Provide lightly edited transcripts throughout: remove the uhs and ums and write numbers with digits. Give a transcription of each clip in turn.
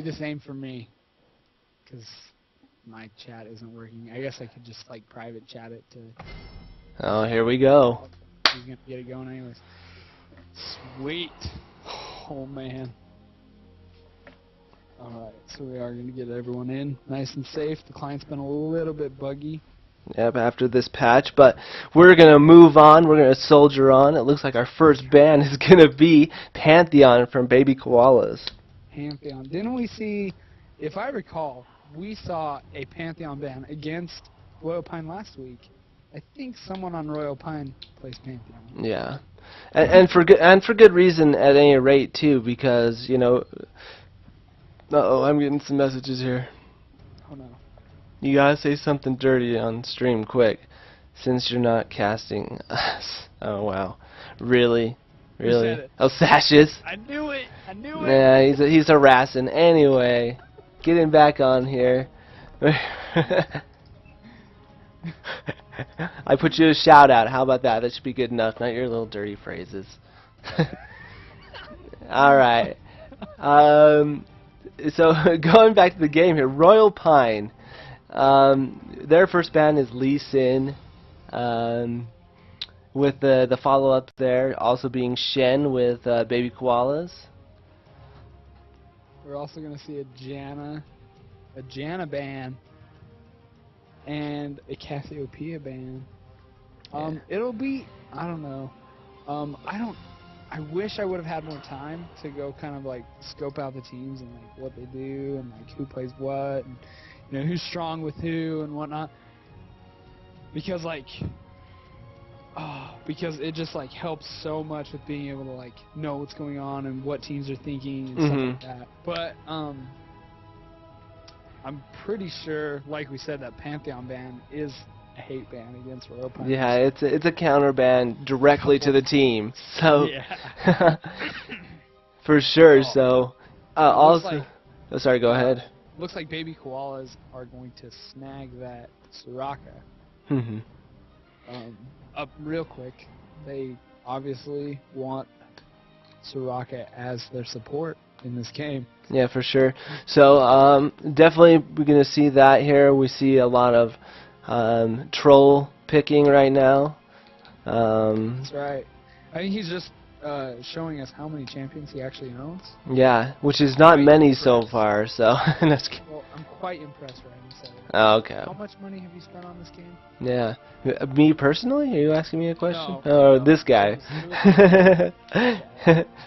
the same for me, because my chat isn't working. I guess I could just like private chat it to. Oh, here we go. He's gonna get it going anyways. Sweet. Oh man. Alright, so we are gonna get everyone in nice and safe. The client's been a little bit buggy. Yep, after this patch, but we're going to move on. We're going to soldier on. It looks like our first ban is going to be Pantheon from Baby Koalas. Pantheon. Didn't we see, if I recall, we saw a Pantheon ban against Royal Pine last week. I think someone on Royal Pine plays Pantheon. Yeah. And for good reason at any rate, too, because, you know... Uh-oh, I'm getting some messages here. Oh, no. You gotta say something dirty on stream quick, since you're not casting us. Oh wow, really, really? Who said it? Oh, Sashes. I knew it. I knew it. Yeah, he's harassing. Anyway, getting back on here. I put you a shout out. How about that? That should be good enough. Not your little dirty phrases. All right. So going back to the game here, Royal Pine. Their first ban is Lee Sin, with the follow-up there also being Shen with Baby Koalas. We're also going to see a Janna ban, and a Cassiopeia ban. It'll be, I don't know. I wish I would have had more time to go kind of like scope out the teams and like what they do and like who plays what and you know who's strong with who and whatnot. Because like, because it just like helps so much with being able to like know what's going on and what teams are thinking and stuff like that. But I'm pretty sure, like we said, that Pantheon ban is a hate ban against Royal Pine. Yeah, it's a counter ban directly to the team. So yeah. for sure. So also, like, oh, sorry, go ahead. Looks like Baby Koalas are going to snag that Soraka. Mm-hmm. Up real quick. They obviously want Soraka as their support in this game. Yeah, for sure. So definitely we're going to see that here. We see a lot of troll picking right now. That's right. I think he's just showing us how many champions he actually owns. Yeah, which is not many so far. So well, I'm quite impressed right now. So. Oh, okay. How much money have you spent on this game? Yeah. Me personally? Are you asking me a question? No, oh, this guy.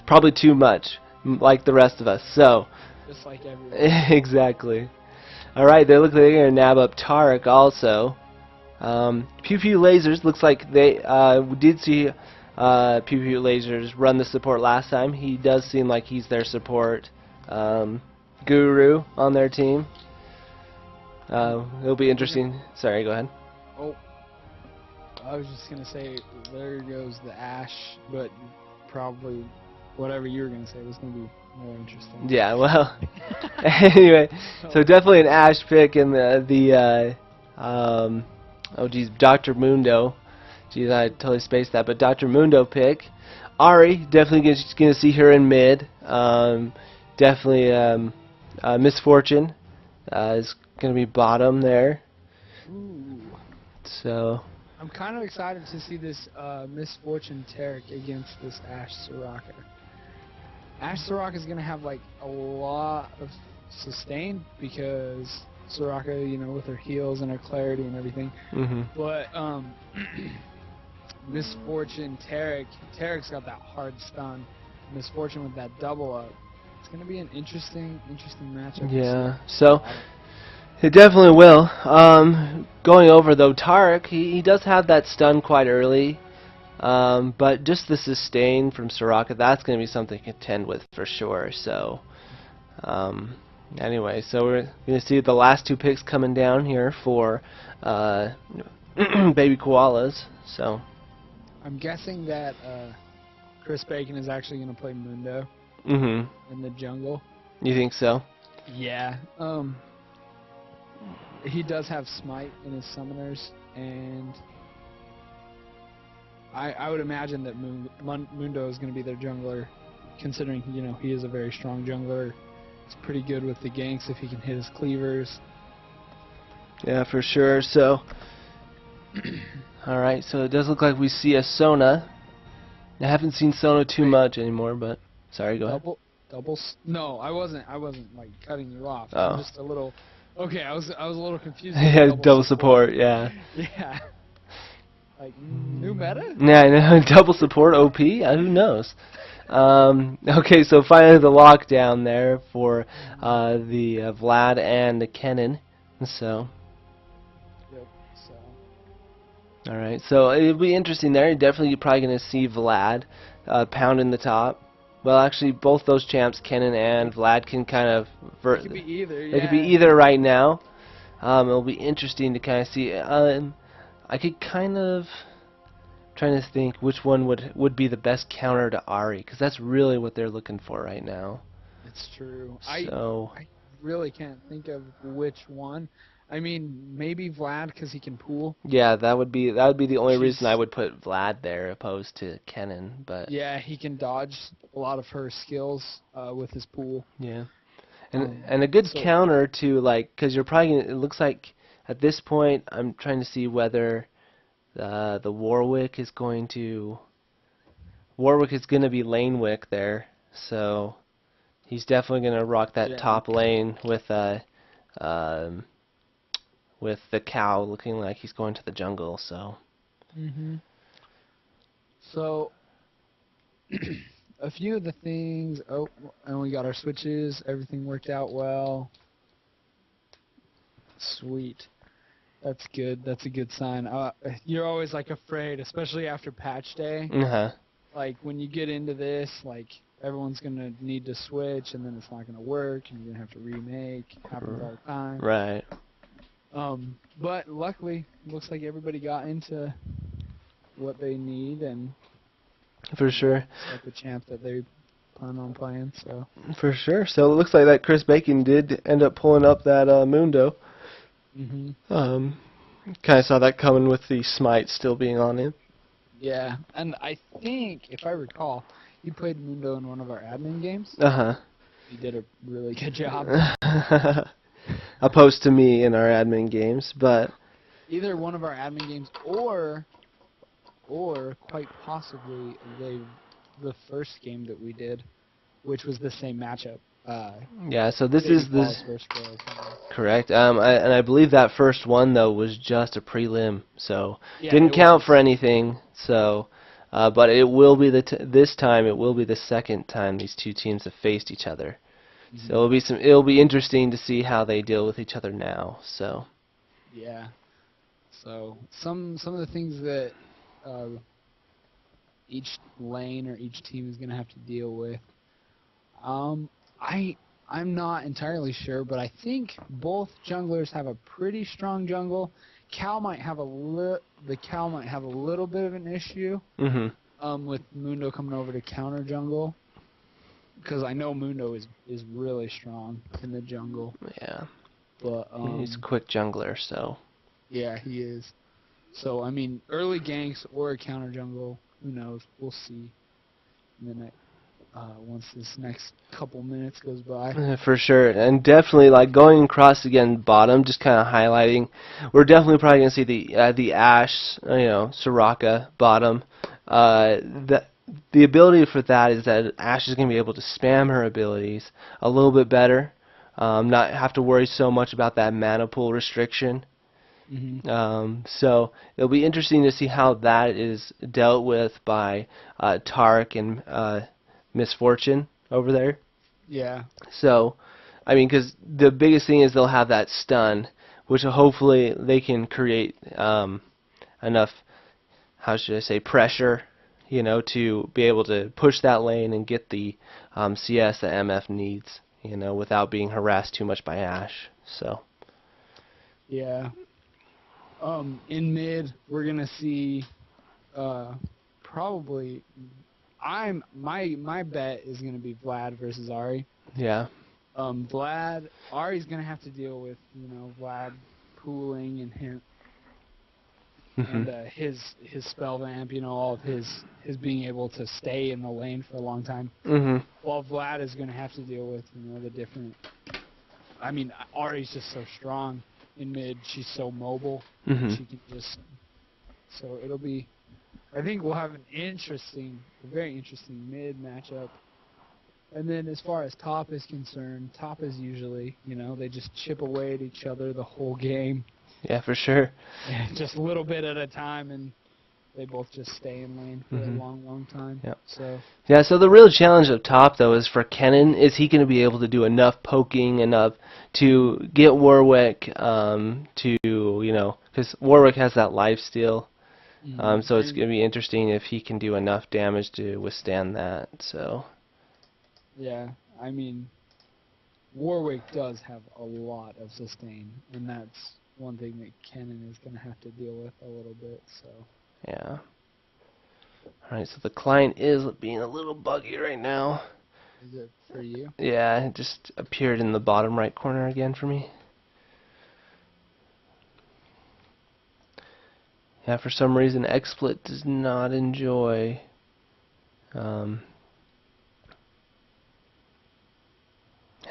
Probably too much, like the rest of us. So. Just like everyone. Exactly. Alright, they look like they're going to nab up Taric also. Pew Pew Lasers, looks like they we did see Pew Pew Lasers run the support last time. He does seem like he's their support guru on their team. It'll be interesting. Sorry, go ahead. Oh, I was just going to say, there goes the Ashe, but probably whatever you were going to say was going to be more interesting. Yeah, well, anyway, so definitely an Ashe pick in oh geez, Dr. Mundo. Geez, I totally spaced that, but Dr. Mundo pick. Ahri, definitely going to see her in mid. Definitely Misfortune is going to be bottom there. Ooh. So I'm kind of excited to see this Misfortune Taric against this Ashe Soraka. Ashe Soraka is going to have like a lot of sustain because Soraka, you know, with her heals and her clarity and everything. But Misfortune Taric's got that hard stun. Misfortune with that double up. It's going to be an interesting matchup. Yeah. So it definitely will. Going over though, Taric, he does have that stun quite early. But just the sustain from Soraka, that's going to be something to contend with for sure. So, anyway, so we're going to see the last two picks coming down here for Baby Koalas. So, I'm guessing that Chris Bacon is actually going to play Mundo in the jungle. You think so? Yeah. He does have Smite in his summoners, and I would imagine that Mundo is going to be their jungler, considering, you know, he is a very strong jungler He's pretty good with the ganks if he can hit his cleavers. Yeah, for sure. So, all right. So it does look like we see a Sona. I haven't seen Sona too much anymore, but sorry, go ahead. No, I wasn't like cutting you off. Oh. I'm just a little. Okay, I was a little confused. Yeah, With double support. Yeah. Yeah. Like new meta? Yeah, I know. Double support OP. Who knows? Okay, so finally the lockdown there for the Vlad and the Kennen. So. Yep. So. All right, so it'll be interesting there. Definitely, you're probably going to see Vlad pounding the top. Well, actually, both those champs, Kennen and Vlad, can kind of. It could be either. They could be either right now. It'll be interesting to kind of see. I could kind of trying to think which one would be the best counter to Ahri, because that's really what they're looking for right now. It's true. So I really can't think of which one. I mean, maybe Vlad because he can pool. Yeah, that would be the only reason I would put Vlad there opposed to Kennen. But yeah, he can dodge a lot of her skills with his pool. Yeah, and a good counter to, like, because you're probably gonna, it looks like at this point I'm trying to see whether the Warwick is going to be lane wick there, so he's definitely gonna rock that top lane with the cow looking like he's going to the jungle. So. So a few of the things. Oh, and we got our switches. Everything worked out well. Sweet. That's good. That's a good sign. You're always like afraid, especially after patch day. Like when you get into this, like everyone's gonna need to switch, and then it's not gonna work, and you're gonna have to remake. It happens all the time. Right. But luckily, it looks like everybody got into what they need, and for sure, like the champ that they plan on playing. So for sure. So it looks like that Chris Bacon did end up pulling up that Mundo. Kind of saw that coming with the smite still being on him. Yeah, and I think, if I recall, he played Mundo in one of our admin games. He did a really good job. Opposed to me in our admin games, but either one of our admin games or quite possibly the first game that we did, which was the same matchup. Yeah, so this is this – correct. And I believe that first one though was just a prelim, so yeah, didn't count for anything. So, but it will be this time. It will be the second time these two teams have faced each other. So it'll be interesting to see how they deal with each other now. So. Yeah. So some of the things that each lane or each team is going to have to deal with. I'm not entirely sure, but I think both junglers have a pretty strong jungle. Cal might have the Cal might have a little bit of an issue. With Mundo coming over to counter jungle, because I know Mundo is really strong in the jungle. Yeah. But he's a quick jungler, so. Yeah, he is. So I mean, early ganks or a counter jungle, who knows? We'll see. In the next. Once this next couple minutes goes by. For sure, and definitely like going across again bottom, just kind of highlighting. We're definitely probably gonna see the Ashe, Soraka bottom. The ability for that is that Ashe is gonna be able to spam her abilities a little bit better, not have to worry so much about that mana pool restriction. So it'll be interesting to see how that is dealt with by Taric and Misfortune over there. Yeah. So, I mean, because the biggest thing is they'll have that stun, which hopefully they can create enough, how should I say, pressure, to be able to push that lane and get the CS that MF needs, without being harassed too much by Ashe. So. Yeah. In mid, we're gonna see probably. My bet is gonna be Vlad versus Ahri. Yeah. Ahri's gonna have to deal with Vlad pooling and him and his spell vamp, all of his being able to stay in the lane for a long time. While Vlad is going to have to deal with the different. I mean, Ahri's just so strong in mid. She's so mobile. She can just. So it'll be. I think we'll have a very interesting mid matchup. And then as far as top is concerned, top is usually, they just chip away at each other the whole game. Yeah, for sure. Just a little bit at a time, and they both just stay in lane for a long, long time. Yep. So the real challenge up top, though, is for Kennen. Is he going to be able to do enough poking, enough to get Warwick because Warwick has that lifesteal. So it's going to be interesting if he can do enough damage to withstand that. So. Yeah, I mean, Warwick does have a lot of sustain, and that's one thing that Kennen is going to have to deal with a little bit. So. Yeah. Alright, so the client is being a little buggy right now. Is it for you? Yeah, it just appeared in the bottom right corner again for me. Yeah, for some reason XSplit does not enjoy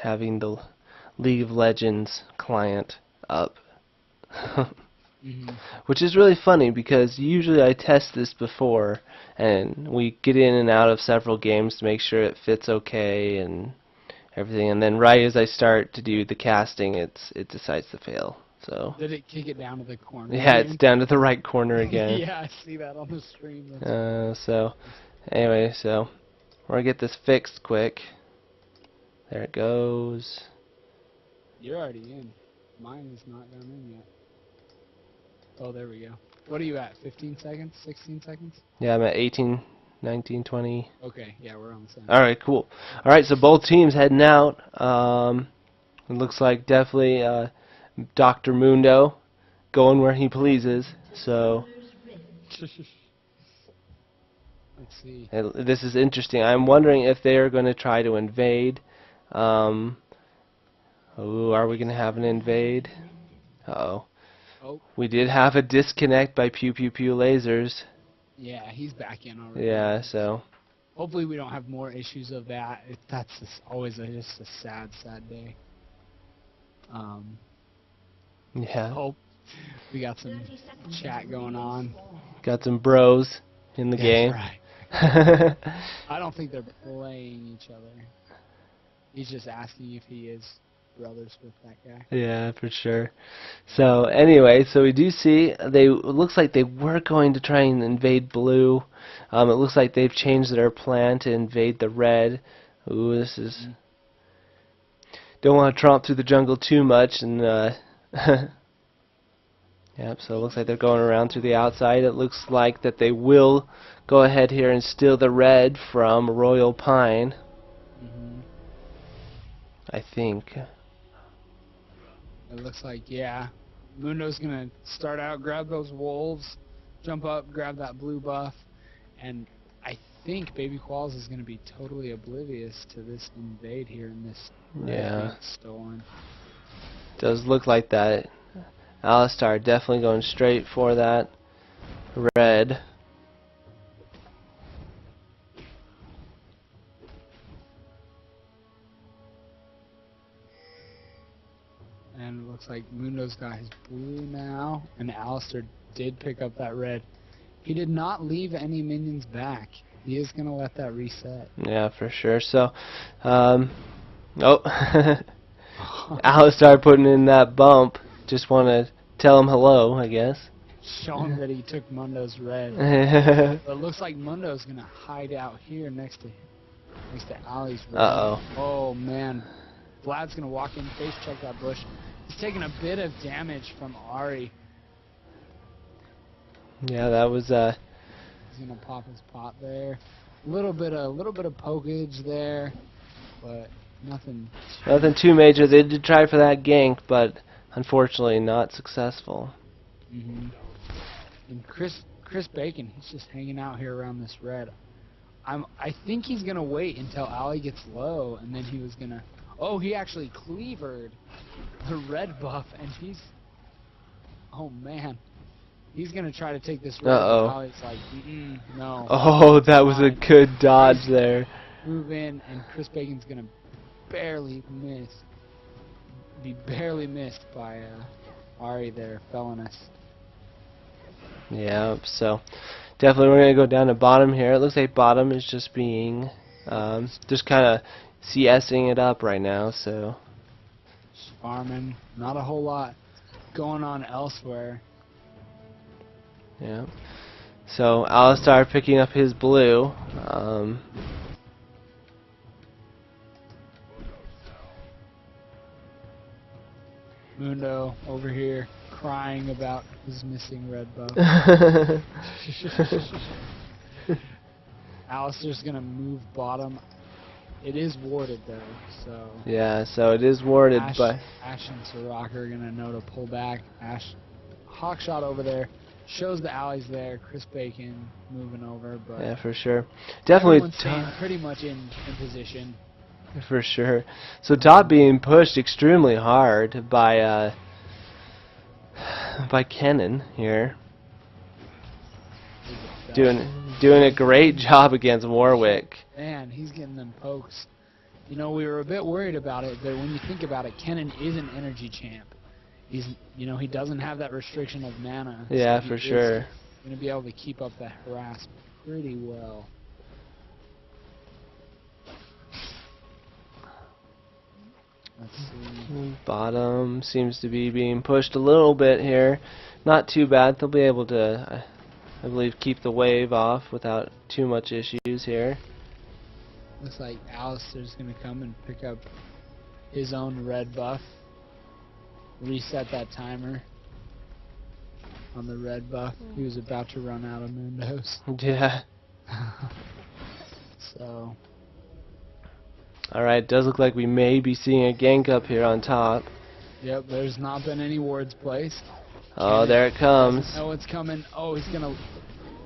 having the League of Legends client up. Which is really funny because usually I test this before and we get in and out of several games to make sure it fits okay and everything, and then right as I start to do the casting it decides to fail. So did it kick it down to the corner? Yeah, it's down to the right corner again. Yeah, I see that on the stream. So anyway, so we're gonna get this fixed quick. There it goes. You're already in. Mine has not gone in yet. Oh, there we go. What are you at? 15 seconds? 16 seconds? Yeah, I'm at 18, 19, 20. Okay, yeah, we're on the same. Alright, cool. Alright, so both teams heading out. It looks like definitely Dr. Mundo going where he pleases. So let's see. This is interesting. I'm wondering if they are going to try to invade. Are we going to have an invade? Uh-oh. Oh. We did have a disconnect by Pew Pew Pew Lasers. Yeah, he's back in already. Yeah, so. Hopefully we don't have more issues of that. That's always just a sad, sad day. Yeah. Hope we got some chat going on. Got some bros in the game. Right. I don't think they're playing each other. He's just asking if he is brothers with that guy. Yeah, for sure. So anyway, so we do see it looks like they were going to try and invade blue. It looks like they've changed their plan to invade the red. Ooh, this is don't want to tromp through the jungle too much and yep, so it looks like they're going around through the outside. It looks like that they will go ahead here and steal the red from Royal Pine. I think. It looks like, yeah. Mundo's going to start out, grab those wolves, jump up, grab that blue buff, and I think Baby Qualls is going to be totally oblivious to this invade here in this being stolen. Does look like that. Alistar definitely going straight for that red. And it looks like Mundo's got his blue now, and Alistar did pick up that red. He did not leave any minions back. He is going to let that reset. Yeah, for sure. So, Alistar putting in that bump. Just want to tell him hello, I guess. Show him that he took Mundo's red. But it looks like Mundo's going to hide out here next to Ali's red. Uh-oh. Oh, man. Vlad's going to walk in, face check that bush. He's taking a bit of damage from Ahri. Yeah, that was He's going to pop his pot there. A little bit of pokage there, but nothing too major. They did try for that gank, but unfortunately not successful. And Chris Bacon, he's just hanging out here around this red. I think he's gonna wait until Ali gets low, and then he was gonna. Oh, he actually cleavered the red buff, and he's. Oh man, He's gonna try to take this red. Uh-oh. Allie's like, no. Oh, that was a Fine. good dodge there. Move in, and Chris Bacon's gonna barely miss. Be barely missed by Ari there, Felonist. Yeah, so definitely we're going to go down to bottom here. It looks like bottom is just being, just kind of CSing it up right now, so. Just farming, not a whole lot going on elsewhere. Yeah. So Alistar picking up his blue. Mundo over here crying about his missing red buff. Alistair's gonna move bottom. It is warded though, so. Yeah, so it is warded, but Ash and Soraka are gonna know to pull back. Ash, Hawkshot over there, shows the alleys there. Chris Bacon moving over, but yeah, for sure, definitely everyone's staying pretty much in position. for sure. So top being pushed extremely hard by Kennen here, doing a great job against Warwick. Man, he's getting them pokes. You know, we were a bit worried about it, but when you think about it, Kennen is an energy champ. He's, you know, he doesn't have that restriction of mana. Yeah, so for sure. Going to be able to keep up the harass pretty well. Let's see. Bottom seems to be being pushed a little bit here. Not too bad. They'll be able to, I believe, keep the wave off without too much issues here. Looks like Alistair's going to come and pick up his own red buff. Reset that timer on the red buff. He was about to run out of Mundos. Yeah. So. Alright, does look like we may be seeing a gank up here on top. Yep, there's not been any wards placed. Oh, there it comes. Oh, it's coming. Oh, he's going to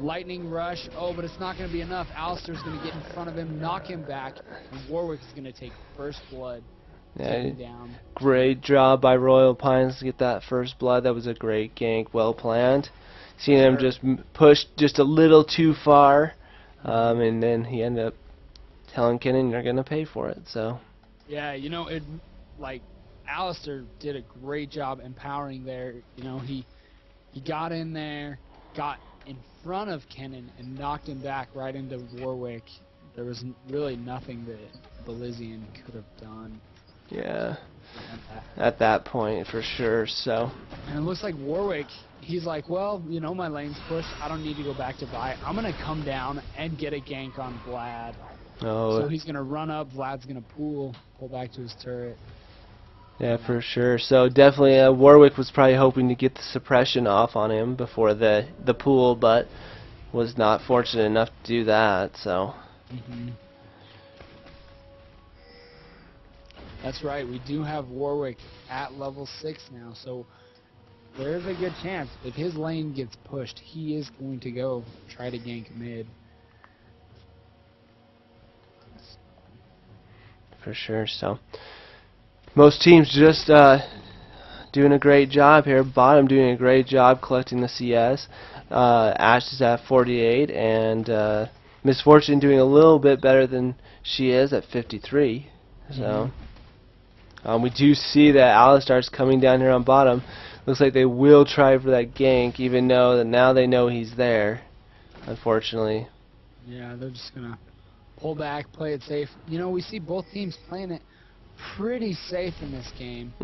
lightning rush. Oh, but it's not going to be enough. Alistair's going to get in front of him, knock him back, and Warwick is going to take first blood. Yeah, Down. great job by Royal Pines to get that first blood. That was a great gank, well planned. Seeing him just push just a little too far, and then he ended up telling Kennen you're gonna pay for it. So. Yeah, you know, Alistair did a great job empowering there. You know, he got in there, got in front of Kennen, and knocked him back right into Warwick. There was really nothing that Belizian could have done. Yeah, at that point for sure. So. And it looks like Warwick, he's like, well, you know, my lane's pushed. I don't need to go back to buy. I'm gonna come down and get a gank on Vlad. Oh. So he's gonna run up. Vlad's gonna pull back to his turret. Yeah, for sure. So definitely, Warwick was probably hoping to get the suppression off on him before the pool, but was not fortunate enough to do that. So. That's right. We do have Warwick at level 6 now, so there's a good chance if his lane gets pushed, he is going to go try to gank mid. For sure. So most teams just doing a great job here. Bottom doing a great job collecting the CS. Ash is at 48, and Misfortune doing a little bit better than she is at 53. So. We do see that Alistar's coming down here on bottom. Looks like they will try for that gank, even though that now they know he's there, unfortunately. Yeah, they're just going to pull back, play it safe. You know, we see both teams playing it pretty safe in this game.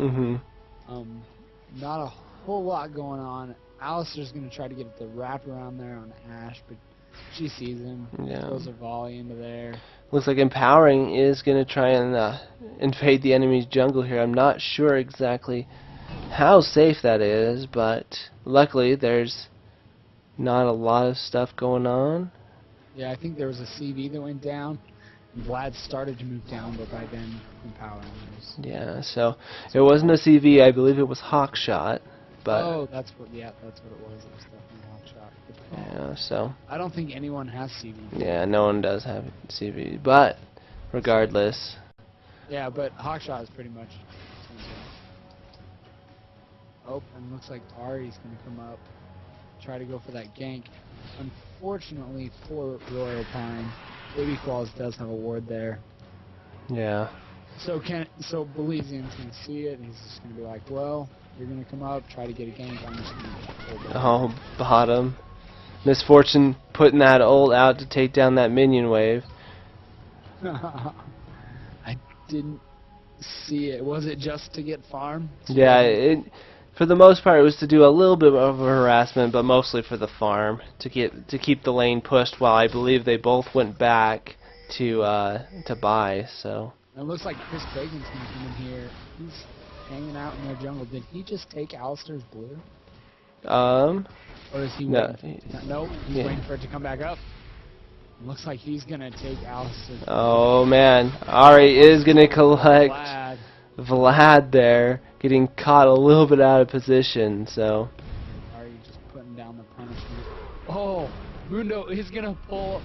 Not a whole lot going on. Alistar's going to try to get the wrap around there on Ash, but she sees him, throws a volley into there. Looks like Empowering is going to try and invade the enemy's jungle here. I'm not sure exactly how safe that is, but luckily there's not a lot of stuff going on. Yeah, I think there was a CV that went down. And Vlad started to move down, but by then Empowering was... Yeah, so it wasn't a CV. I believe it was Hawkshot. But oh, that's what it was. It was definitely Hawkshot. Yeah, so. I don't think anyone has CV. Yeah, no one does have CV, but regardless. Yeah, but Hawkshot is pretty much. Oh, and looks like Ari's gonna come up. try to go for that gank. Unfortunately for Royal Pine, Baby Claws does have a ward there. Yeah. So Belizean's gonna see it, and he's just gonna be like, well, you're gonna come up, try to get a gank. I'm just gonna hold it. Oh, bottom. Misfortune putting that ult out to take down that minion wave. I didn't see it. Was it just to get farm? Yeah, for the most part it was to do a little bit of a harassment, but mostly for the farm to keep the lane pushed. While I believe they both went back to buy. So it looks like Chris Bacon's gonna come in here. He's hanging out in their jungle. Did he just take Alistair's blue? Or is he waiting? No, he's waiting for it to come back up. Looks like he's gonna take Alistair's blue. Oh man, Ahri is gonna collect Vlad there, getting caught a little bit out of position. So Ahri just putting down the punishment. Oh, Mundo is gonna pull.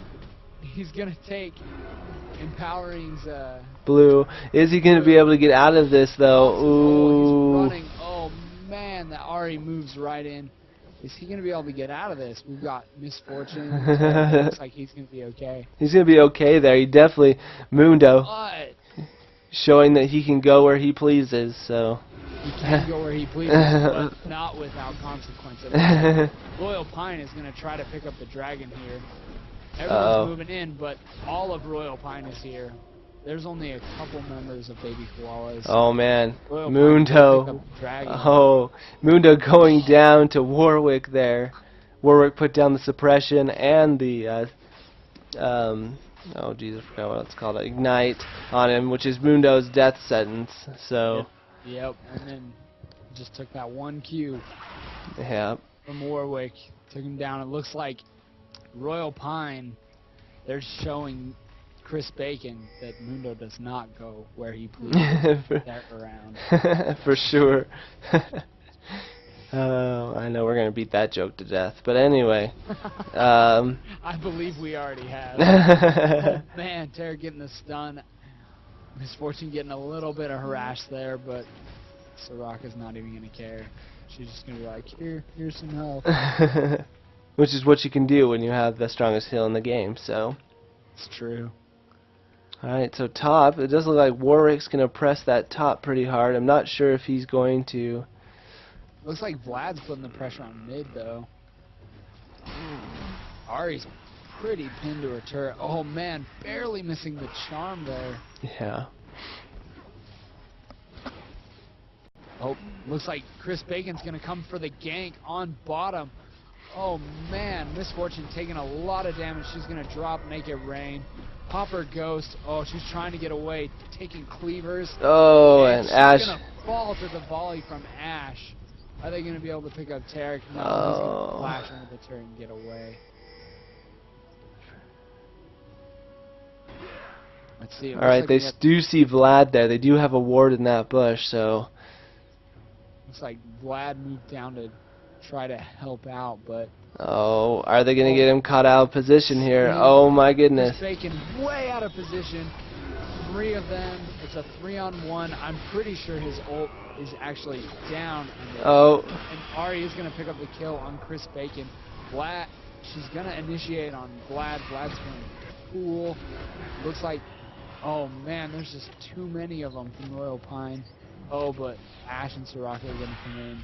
He's gonna take Empowering's blue. Is he gonna be able to get out of this though? Ooh. He's running. Oh man, that Ahri moves right in. Is he gonna be able to get out of this? We've got Misfortune. Looks like he's gonna be okay. He's gonna be okay there. He definitely Mundo. But showing that he can go where he pleases. So he can go where he pleases, but not without consequences. Royal Pine is gonna try to pick up the dragon here. Everyone's moving in, but all of Royal Pine is here. There's only a couple members of Baby Koalas. Oh man, Royal Mundo. Oh, Mundo going down to Warwick there. Warwick put down the suppression and the oh jeez, I forgot what it's called. Ignite on him, which is Mundo's death sentence. So. Yep, and then just took that one Q. Yeah. From Warwick, took him down. It looks like Royal Pine, they're showing Chris Bacon that Mundo does not go where he pleases that around. For sure. I know we're going to beat that joke to death. But anyway. I believe we already have. Oh, man, Terra getting the stun. Misfortune getting a little bit of harass there, but Soraka's not even going to care. She's just going to be like, here's some help. Which is what you can do when you have the strongest heal in the game, so. It's true. Alright, so top. It does look like Warwick's going to press that top pretty hard. I'm not sure if he's going to. Looks like Vlad's putting the pressure on mid, though. Ahri's pretty pinned to her turret. Oh, man, barely missing the charm there. Yeah. Oh, looks like Chris Bacon's going to come for the gank on bottom. Oh, man, Misfortune taking a lot of damage. She's going to drop Make It Rain. Popper Ghost. Oh, she's trying to get away, taking cleavers. Oh, and Ashe. She's going to fall to the volley from Ashe. Are they going to be able to pick up Taric? No, he's going to flash into the turret and get away. Let's see. Alright, they do see Vlad there. They do have a ward in that bush, so. Looks like Vlad moved down to try to help out, but. Oh, are they going to get him caught out of position here? Oh my goodness. Chris Bacon way out of position. 3 of them. It's a 3-on-1. I'm pretty sure his ult is actually down. And Ahri is going to pick up the kill on Chris Bacon. Vlad, she's going to initiate on Vlad. Vlad's going to cool. Looks like, oh man, there's just too many of them from Royal Pine. Oh, but Ashe and Soraka are going to come in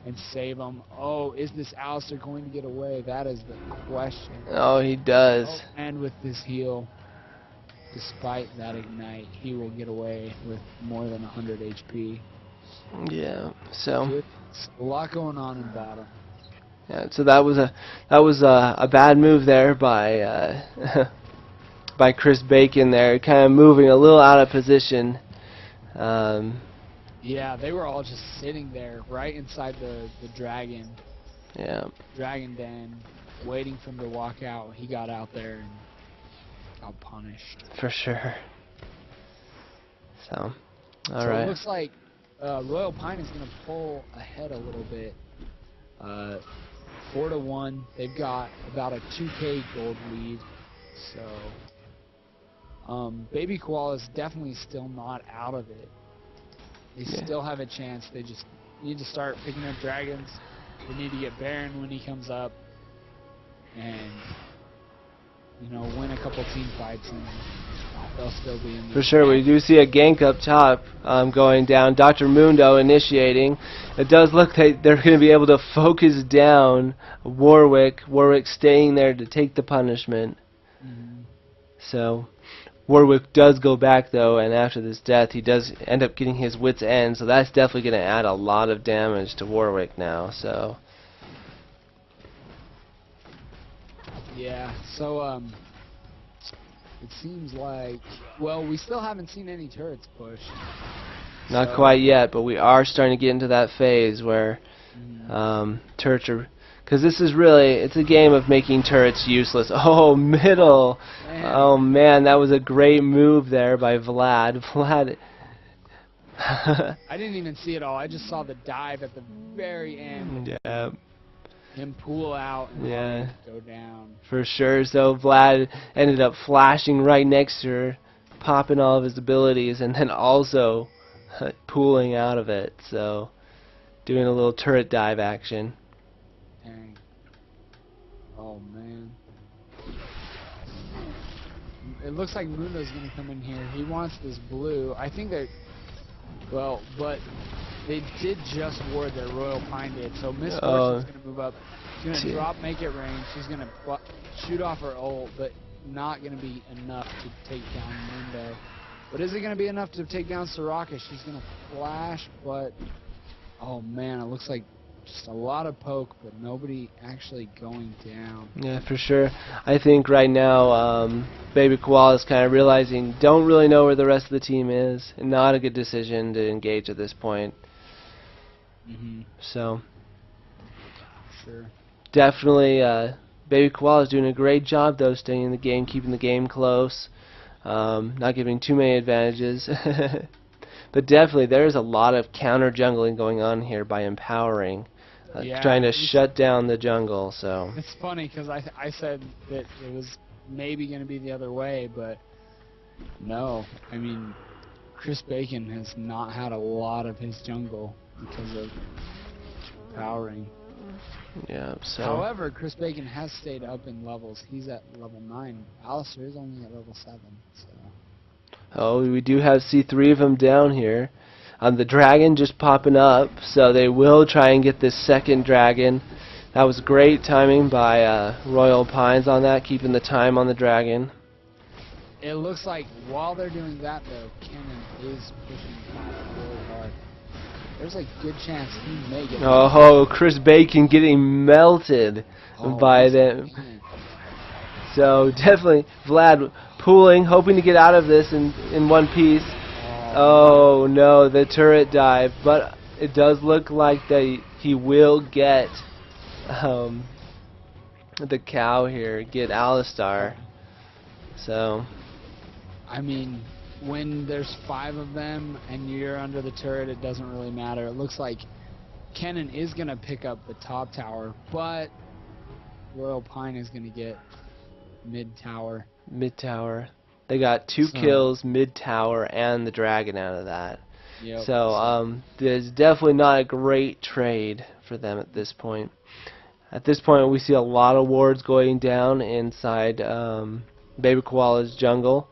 and save them. Oh, is this Alistair going to get away? That is the question. Oh, he does. Oh, and with this heal, despite that ignite, he will get away with more than 100 HP. Yeah, so a lot going on in bottom. Yeah, so that was a bad move there by by Chris Bacon there, kind of moving a little out of position. Yeah, they were all just sitting there right inside the dragon. Yeah. Dragon Den, waiting for him to walk out. He got out there and got punished. For sure. So, all right. It looks like Royal Pine is going to pull ahead a little bit. 4-1. They've got about a 2K gold lead. So, Baby Koala is definitely still not out of it. They still have a chance. They just need to start picking up dragons. They need to get Baron when he comes up, and win a couple team fights, and they'll still be in the For sure, we do see a gank up top going down. Dr. Mundo initiating. It does look like they're going to be able to focus down Warwick. Warwick staying there to take the punishment. So Warwick does go back though, and after this death he does end up getting his wit's end, so that's definitely going to add a lot of damage to Warwick now. So yeah, so it seems like, well, we still haven't seen any turrets push. not quite yet, but we are starting to get into that phase where turrets are, because this is really, it's a game of making turrets useless. Oh, middle. Man. Oh man, that was a great move there by Vlad. Vlad. I didn't even see it all. I just saw the dive at the very end. Yeah. Him pull out and go down. For sure. So Vlad ended up flashing right next to her, popping all of his abilities, and then also pulling out of it. So doing a little turret dive action. Dang. Oh man. It looks like Mundo's gonna come in here. He wants this blue. I think they're, well, but they did just ward their Royal Pine did. So Miss Fortune's gonna move up. She's gonna drop, make it rain. She's gonna shoot off her ult, but not gonna be enough to take down Mundo. But is it gonna be enough to take down Soraka? She's gonna flash, but oh man, it looks like just a lot of poke, but nobody actually going down. Yeah, for sure. I think right now, Baby Koala is kind of realizing, don't really know where the rest of the team is, and not a good decision to engage at this point. So, Sure. definitely, Baby Koala is doing a great job, though, staying in the game, keeping the game close, not giving too many advantages. But definitely, there's a lot of counter jungling going on here by empowering. Trying to shut down the jungle. So it's funny because I said that it was maybe going to be the other way, but no. I mean, Chris Bacon has not had a lot of his jungle because of powering. yeah. So However, Chris Bacon has stayed up in levels. He's at level 9. Alistair is only at level 7. So. oh, we do have C3 of them down here. The dragon just popping up, so they will try and get this second dragon. That was great timing by Royal Pines on that, keeping the time on the dragon. It looks like while they're doing that, though, Cannon is pushing top really hard. There's a good chance he may get. Oh, Chris Bacon getting melted by them. So definitely Vlad pulling, hoping to get out of this in one piece. Oh no, the turret dive, but it does look like he will get the cow here, get Alistar. So I mean, when there's 5 of them and you're under the turret, it doesn't really matter. It looks like Kennen is gonna pick up the top tower, but Royal Pine is gonna get mid tower. Mid tower. They got 2 kills, mid tower, and the dragon out of that. Yep. So there's definitely not a great trade for them at this point. At this point, we see a lot of wards going down inside Baby Koala's jungle,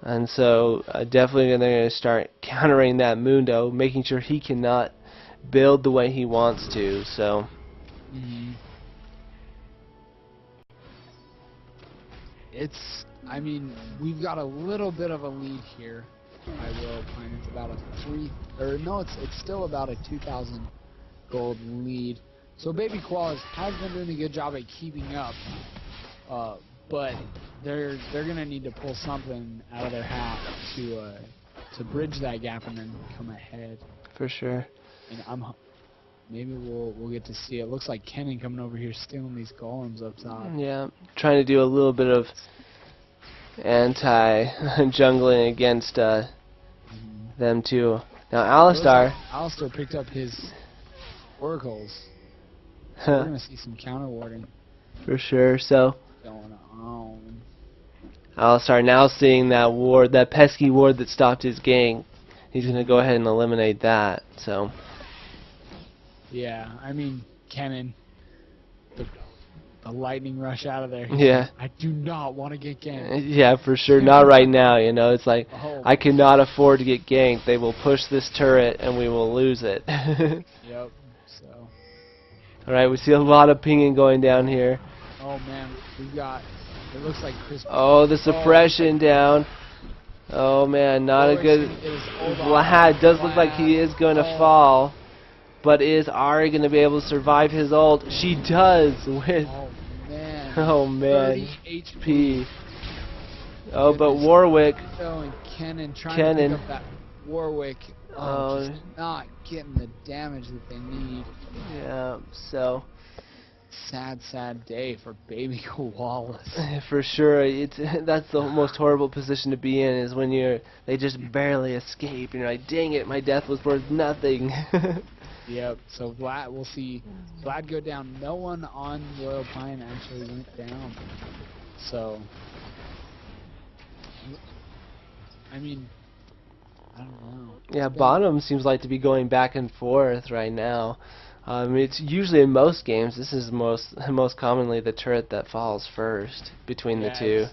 and so definitely they're going to start countering that Mundo, making sure he cannot build the way he wants to. So. It's, I mean, we've got a little bit of a lead here. I will point it's about a it's still about a 2,000 gold lead. So Baby Koalas has been doing a good job at keeping up, but they're gonna need to pull something out of their hat to bridge that gap and then come ahead. For sure. And maybe we'll get to see it. Looks like Kennen coming over here stealing these golems up top. Yeah, trying to do a little bit of anti-jungling against them too. Now Alistar. Alistair picked up his oracles. We're gonna see some counter warding. For sure. So Going on. Alistar now seeing that ward, that pesky ward that stopped his gank. He's gonna go ahead and eliminate that. So. Yeah, I mean, Kennen, the lightning rush out of there. Yeah. I do not want to get ganked. Yeah, for sure. Not right now, you know. It's like, Oh, I cannot afford to get ganked. They will push this turret and we will lose it. yep. So. Alright, we see a lot of pinging going down here. Oh man, we've got. It looks like Chris. Oh, the suppression down. Oh man, not a good. Vlad does look like he is going to fall. But is Ahri going to be able to survive his ult? She does with. Oh man. 30 HP. Oh, but Warwick. Oh, and Kennen trying to pick up that Warwick. Oh, just not getting the damage that they need. Yeah, so. Sad day for baby Koalas. For sure, that's the most horrible position to be in, is when they just barely escape and you're like, dang it, my death was worth nothing. Yep. So Vlad, we'll see Vlad go down. No one on Royal Pine actually went down. So, I mean, I don't know. Yeah, bottom seems like to be going back and forth right now. It's usually in most games. This is most commonly the turret that falls first between the two.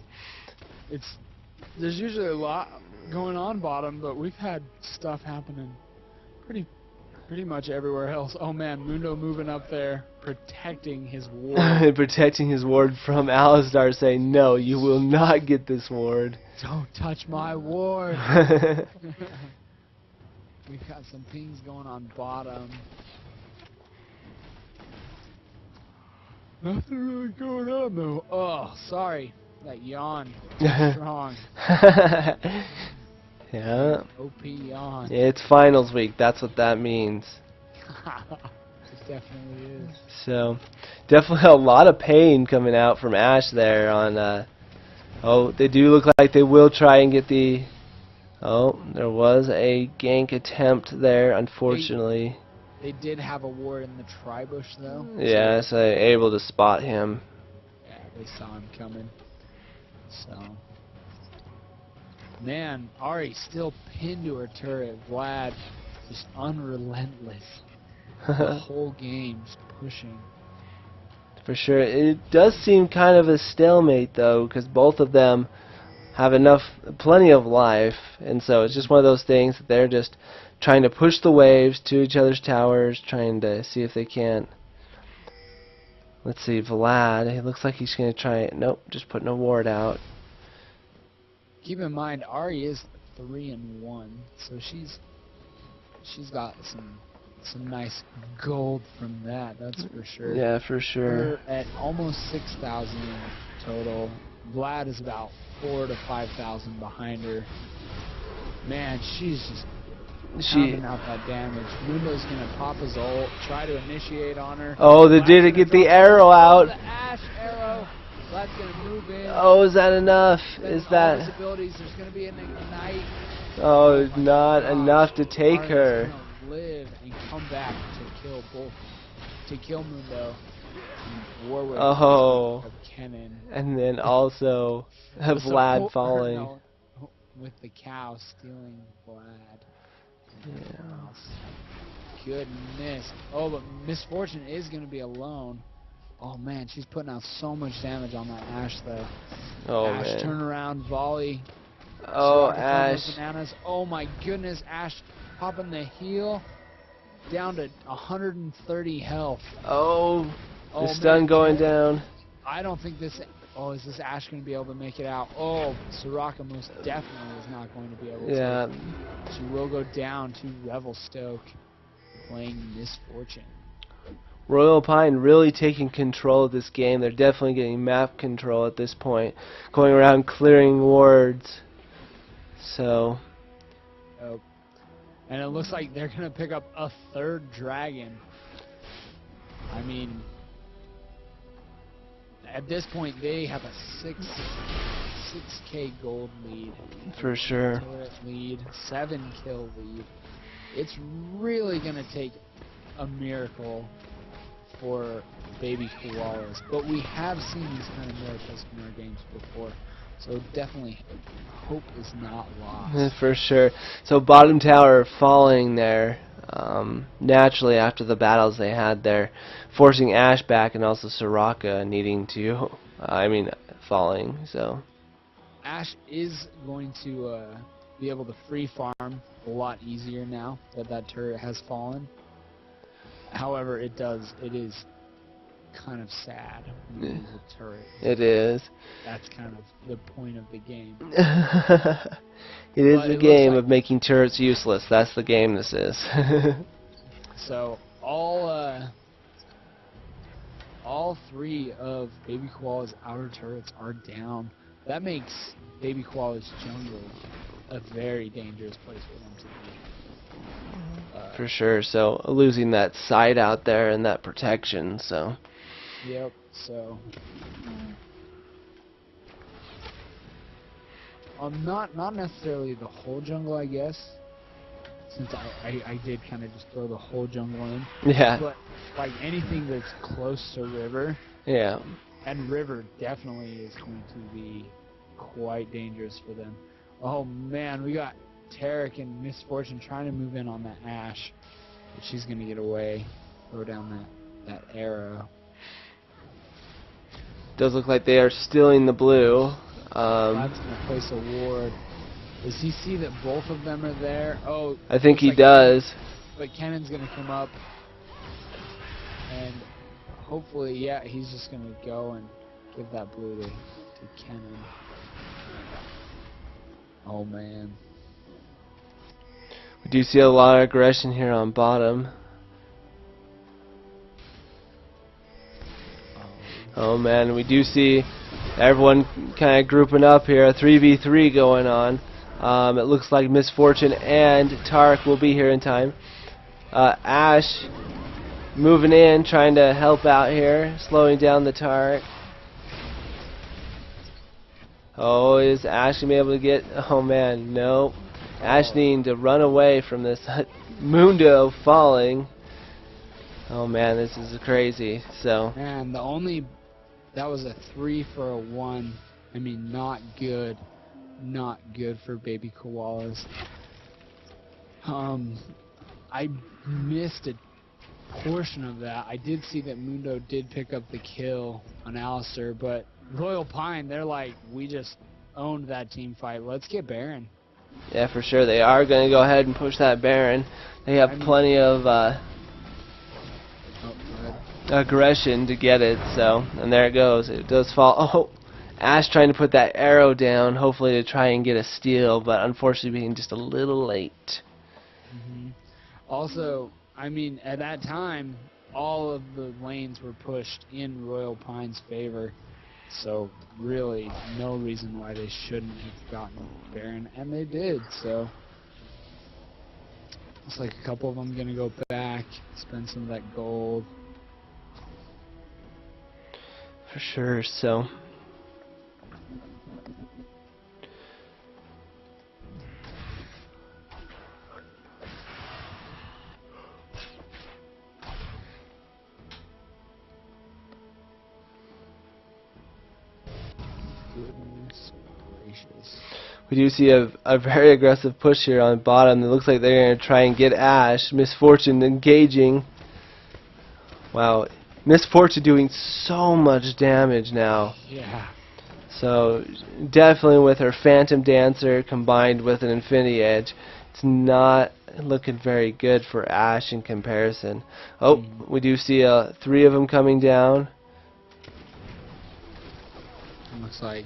There's usually a lot going on bottom, but we've had stuff happening pretty much everywhere else. Oh man, Mundo moving up there, protecting his ward. Protecting his ward from Alistar, saying, no, you will not get this ward. Don't touch my ward. We've got some pings going on bottom. Nothing really going on though. Oh, sorry. That yawn. Strong. Yeah. OP yawn. It's finals week. That's what that means. It definitely is. So, definitely a lot of pain coming out from Ashe there on. Oh, they do look like they will try and get the. Oh, there was a gank attempt there, unfortunately. They did have a ward in the tri-bush though. Yeah, so able to spot him. Yeah, they saw him coming. So. Man, Ahri still pinned to her turret. Vlad just unrelentless. The whole game just pushing. For sure. It does seem kind of a stalemate though, because both of them have plenty of life, and so it's just one of those things that they're just trying to push the waves to each other's towers, trying to see if they can't. Let's see, Vlad, it looks like he's going to try it. Nope, just putting a ward out. Keep in mind, Ahri is 3-1, so she's got some nice gold from that. That's for sure. Yeah, for sure. We're at almost 6,000 total. Vlad is about 4,000 to 5,000 behind her. Man, she's just pounding out that damage. Mundo's gonna pop his ult, try to initiate on her. Oh, they did get the arrow out. The Ashe arrow. Vlad's gonna move in. Oh, is that enough? Then Is that? All his abilities, there's gonna be an ignite. Oh, not enough to take Ahri's her. gonna live and come back to kill Mundo. And Warwick of Kennen. And then also Vlad falling. No, with the cow stealing Vlad. Yeah. Goodness. Oh, but Misfortune is going to be alone. Oh man, she's putting out so much damage on that Ashe though. Oh Ashe man. turnaround volley. Oh, Soraka Ashe. Bananas. Oh my goodness, Ashe popping the heal down to 130 health. Oh, the Oh, stun man. going down. I don't think this. Oh, is this Ashe going to be able to make it out? Oh, Soraka most definitely is not going to be able Yeah. to. She will go down to Revelstoke playing Misfortune. Royal Pine really taking control of this game. They're definitely getting map control at this point. Going around clearing wards. So. Oh. And it looks like they're going to pick up a third dragon. I mean, at this point, they have a 6k gold lead. For sure. Turret lead, 7 kill lead. It's really going to take a miracle for baby koalas, but we have seen these kind of miracles in our games before, so definitely hope is not lost. For sure. So bottom tower falling there. naturally after the battles they had there, forcing Ashe back and also Soraka needing to, falling. So Ashe is going to be able to free farm a lot easier now that that turret has fallen. However, it is kind of sad when you lose a turret. it is. That's kind of the point of the game. It is the game of making turrets useless. That's the game this is. So all three of Baby Koala's outer turrets are down. That makes Baby Koala's jungle a very dangerous place for them to be. For sure. So losing that side out there and that protection. So. Yep. So. Not necessarily the whole jungle, I guess. Since I did kind of just throw the whole jungle in. Yeah. But like anything that's close to river. Yeah. And river definitely is going to be quite dangerous for them. Oh man, we got Taric and Miss Fortune trying to move in on that Ashe, but she's gonna get away. Throw down that arrow. Does look like they are stealing the blue. Vlad's gonna place a ward. Does he see that both of them are there? Oh, I think he does. But Kennen's gonna come up, and hopefully, yeah, he's just gonna go and give that blue to Kennen. Oh man. We do see a lot of aggression here on bottom. Oh man, we do see everyone kind of grouping up here, a 3v3 going on. It looks like Miss Fortune and Taric will be here in time. Ashe moving in, trying to help out here, slowing down the Taric. Oh, is Ashe gonna be able to get... Oh man, no. Ashe needing to run away from this Mundo falling. Oh man, this is crazy. So. Man, that was a 3 for a 1. I mean, not good. Not good for Baby Koalas. I missed a portion of that. I did see that Mundo did pick up the kill on Alistair, but Royal Pine, they're like, we just owned that team fight. Let's get Baron. Yeah, for sure. They are going to go ahead and push that Baron. They have plenty of aggression to get it. So, and there it goes. It does fall. Oh, Ashe trying to put that arrow down, hopefully to try and get a steal, but unfortunately being just a little late. Also, I mean, at that time, all of the lanes were pushed in Royal Pine's favor. So really, no reason why they shouldn't have gotten Baron, and they did. So looks like a couple of them gonna go back, spend some of that gold. For sure. So. Goodness gracious. We do see a very aggressive push here on bottom. It looks like they're going to try and get Ashe. Miss Fortune engaging. Wow. Miss Fortune doing so much damage now. Yeah. So definitely with her Phantom Dancer combined with an Infinity Edge, it's not looking very good for Ashe in comparison. Oh, we do see 3 of them coming down. Looks like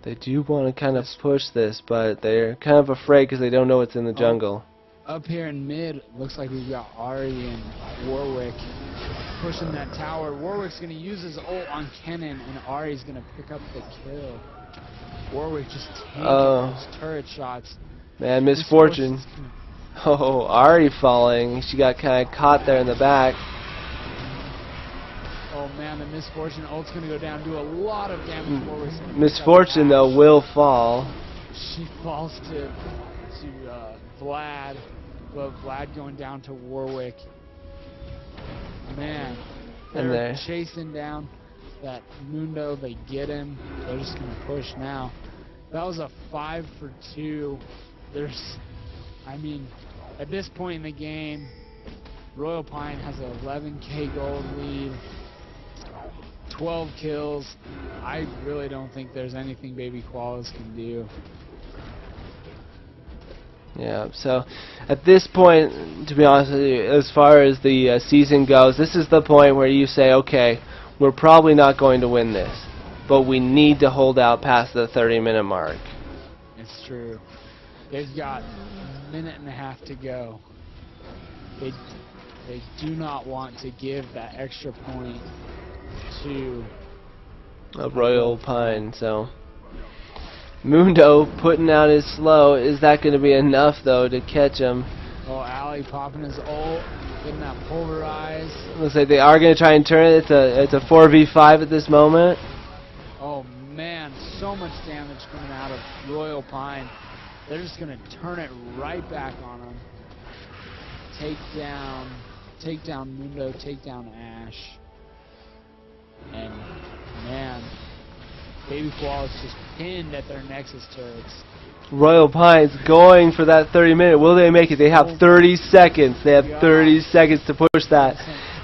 they do want to kind of push this, but they're kind of afraid because they don't know what's in the jungle. Up here in mid, looks like we've got Ahri and Warwick pushing that tower. Warwick's going to use his ult on Kennen, and Ahri's going to pick up the kill. Warwick just taking those turret shots. Man, Miss Fortune. Oh, Ahri falling. She got kind of caught there in the back. Oh man, the Miss Fortune ult's gonna go down, do a lot of damage. Miss Fortune though will fall. She falls to Vlad, but Vlad going down to Warwick. Man, they're chasing down that Mundo. They get him. They're just gonna push now. That was a 5 for 2. I mean, at this point in the game, Royal Pine has an 11k gold lead, 12 kills. I really don't think there's anything Baby Koalas can do. Yeah, so at this point, to be honest with you, as far as the season goes, this is the point where you say, okay, we're probably not going to win this, but we need to hold out past the 30-minute mark. It's true. They've got a minute and a half to go. They do not want to give that extra point to Royal Pine, so Mundo putting out his slow. Is that going to be enough, though, to catch him? Oh, Ali popping his ult, getting that pulverize. Looks like they are going to try and turn it. It's a 4v5 at this moment. Oh man, so much damage coming out of Royal Pine. They're just going to turn it right back on him. Take down Mundo, take down Ash. And man, Baby Koala's just pinned at their Nexus turrets. Royal Pine's going for that 30-minute. Will they make it? They have 30 seconds. They have 30 seconds to push that.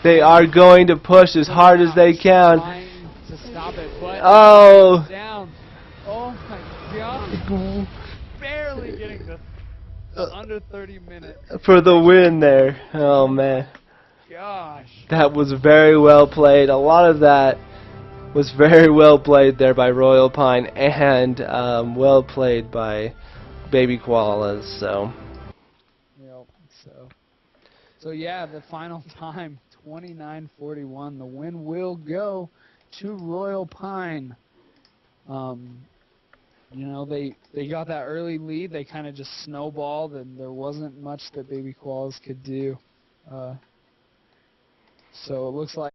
They are going to push as hard as they can. Trying to stop it, but Oh! down. Oh my god. Barely getting the under 30 minutes. For the win there. Oh, man. Gosh. That was very well played. A lot of that was very well played there by Royal Pine and well played by Baby Koalas. So. Yep. So yeah, the final time 29:41. The win will go to Royal Pine. You know, they got that early lead. They kind of just snowballed, and there wasn't much that Baby Koalas could do. So it looks like